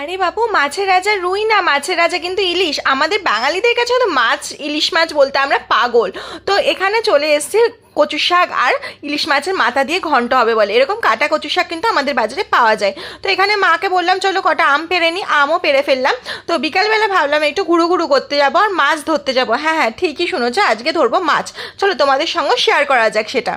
আরে বাবু, মাছের রাজা রুই না, মাছের রাজা কিন্তু ইলিশ। আমাদের বাঙালিদের কাছে তো মাছ, ইলিশ মাছ বলতে আমরা পাগল। তো এখানে চলে এসেছে কচু শাক আর ইলিশ মাছের মাথা দিয়ে ঘন্ট হবে বলে। এরকম কাটা কচু শাক কিন্তু আমাদের বাজারে পাওয়া যায়। তো এখানে মাকে বললাম চলো কটা আম পেড়ে নি, আমও পেড়ে ফেললাম। তো বিকালবেলা ভাবলাম একটু ঘুরু ঘুরু করতে যাবো আর মাছ ধরতে যাবো। হ্যাঁ হ্যাঁ, ঠিকই শুনেছো, আজকে ধরবো মাছ। চলো তোমাদের সঙ্গে শেয়ার করা যাক সেটা।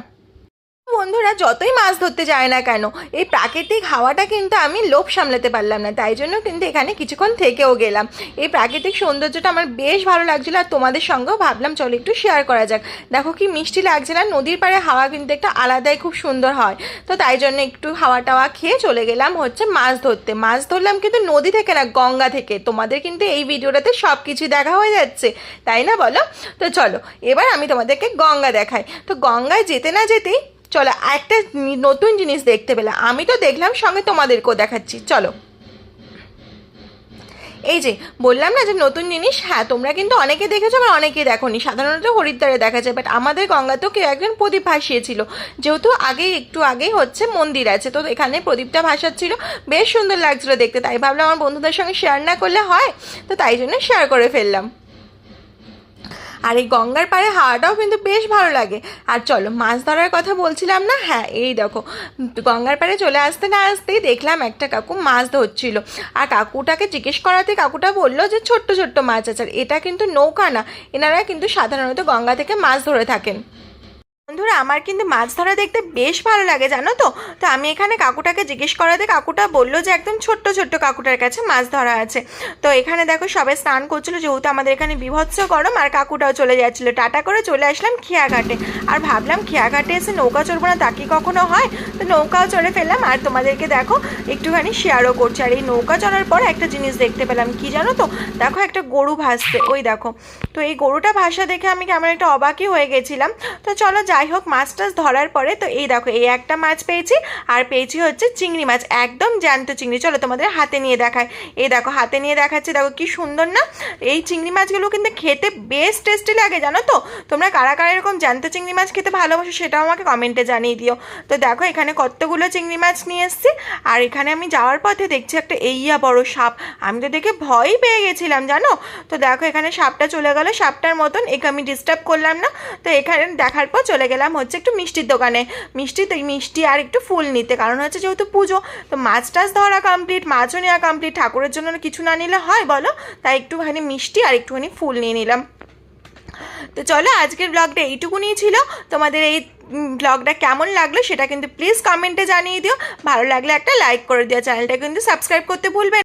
বন্ধুরা, যতই মাছ ধরতে যায় না কেন, এই প্রাকৃতিক হাওয়াটা কিন্তু আমি লোভ সামলাতে পারলাম না, তাই জন্য কিন্তু এখানে কিছুক্ষণ থেকেও গেলাম। এই প্রাকৃতিক সৌন্দর্যটা আমার বেশ ভালো লাগছিল, আর তোমাদের সঙ্গেও ভাবলাম চলো একটু শেয়ার করা যাক। দেখো কি মিষ্টি লাগছে না? নদীর পাড়ে হাওয়া কিন্তু একটা আলাদাই খুব সুন্দর হয়। তো তাই জন্য একটু হাওয়া টাওয়া খেয়ে চলে গেলাম হচ্ছে মাছ ধরতে। মাছ ধরলাম কিন্তু নদী থেকে না, গঙ্গা থেকে। তোমাদের কিন্তু এই ভিডিওটাতে সব কিছুই দেখা হয়ে যাচ্ছে, তাই না বলো? তো চলো এবার আমি তোমাদেরকে গঙ্গা দেখাই। তো গঙ্গায় যেতে না যেতেই চলো একটা নতুন জিনিস দেখতে পেলাম। আমি তো দেখলাম, সঙ্গে তোমাদেরকেও দেখাচ্ছি, চলো। এই যে বললাম না যে নতুন জিনিস, হ্যাঁ তোমরা কিন্তু অনেকে দেখেছো আবার অনেকেই দেখোনি। সাধারণত হরিদ্বারে দেখা যায়, বাট আমাদের গঙ্গাতেও কেউ একজন প্রদীপ ভাসিয়েছিল। যেহেতু একটু আগেই হচ্ছে মন্দির আছে, তো এখানে প্রদীপটা ভাসাচ্ছিল, বেশ সুন্দর লাগছিল দেখতে। তাই ভাবলাম আমার বন্ধুদের সঙ্গে শেয়ার না করলে হয়, তো তাই জন্য শেয়ার করে ফেললাম। আর এই গঙ্গার পাড়ে হাওয়াটাও কিন্তু বেশ ভালো লাগে। আর চলো মাছ ধরার কথা বলছিলাম না, হ্যাঁ এই দেখো গঙ্গার পাড়ে চলে আসতে না আসতেই দেখলাম একটা কাকু মাছ ধরছিল। আর কাকুটাকে জিজ্ঞেস করাতে কাকুটা বললো যে ছোট্ট ছোট্ট মাছ আছে। আর এটা কিন্তু নৌকা না, এনারা কিন্তু সাধারণত গঙ্গা থেকে মাছ ধরে থাকেন। বন্ধুরা, আমার কিন্তু মাছ ধরা দেখতে বেশ ভালো লাগে জানো তো। তো আমি এখানে কাকুটাকে জিজ্ঞেস করাতে কাকুটা বললো যে একদম ছোট্ট ছোট্ট কাকুটার কাছে মাছ ধরা আছে। তো এখানে দেখো সবাই স্নান করছিলো, যেহেতু আমাদের এখানে বীভৎস গরম। আর কাকুটাও চলে যাচ্ছিলো, টাটা করে চলে আসলাম খেয়াঘাটে। আর ভাবলাম খেয়াঘাটে এসে নৌকা চড়বো না, তা কি কখনো হয়? তো নৌকাও চড়ে ফেললাম, আর তোমাদেরকে দেখো একটুখানি শেয়ারও করছি। আর এই নৌকা চড়ার পর একটা জিনিস দেখতে পেলাম, কি জানো তো? দেখো একটা গরু ভাসছে, ওই দেখো। তো এই গরুটা ভাসা দেখে আমি কেমন একটা অবাকই হয়ে গেছিলাম। তো চলো যাই হোক, মাছ টাছ ধরার পরে তো এই দেখো এই একটা মাছ পেয়েছি, আর পেয়েছি হচ্ছে চিংড়ি মাছ, একদম জ্যান্ত চিংড়ি। চলো তোমাদের হাতে নিয়ে দেখায়। এই দেখো হাতে নিয়ে দেখাচ্ছে, দেখো কি সুন্দর না? এই চিংড়ি মাছগুলো কিন্তু খেতে বেশ টেস্টি লাগে জানো তো। তোমরা কারা কারা এরকম জ্যান্ত চিংড়ি মাছ খেতে ভালোবাসো সেটাও আমাকে কমেন্টে জানিয়ে দিও। তো দেখো এখানে কতগুলো চিংড়ি মাছ নিয়ে এসেছি। আর এখানে আমি যাওয়ার পথে দেখছি একটা বড় সাপ। আমি তো দেখে ভয়ই পেয়ে গেছিলাম জানো। তো দেখো এখানে সাপটা চলে গেল, সাপটার মতন একে আমি ডিস্টার্ব করলাম না। তো এখানে দেখার পর চলে গেলাম হচ্ছে একটু মিষ্টির দোকানে। মিষ্টি আর একটু ফুল নিতে, কারণ হচ্ছে যেহেতু পুজো। তো মাছ টাছ ধরা কমপ্লিট, মাছও নেওয়া কমপ্লিট, ঠাকুরের জন্য কিছু না নিলে হয় বলো? তাই একটুখানি মিষ্টি আর একটুখানি ফুল নিয়ে নিলাম। তো চলো আজকের ব্লগটা এইটুকুনি ছিল। তোমাদের এই ব্লগটা কেমন লাগলো সেটা কিন্তু প্লিজ কমেন্টে জানিয়ে দিও। ভালো লাগলে একটা লাইক করে দিও, চ্যানেলটা কিন্তু সাবস্ক্রাইব করতে ভুলবে না।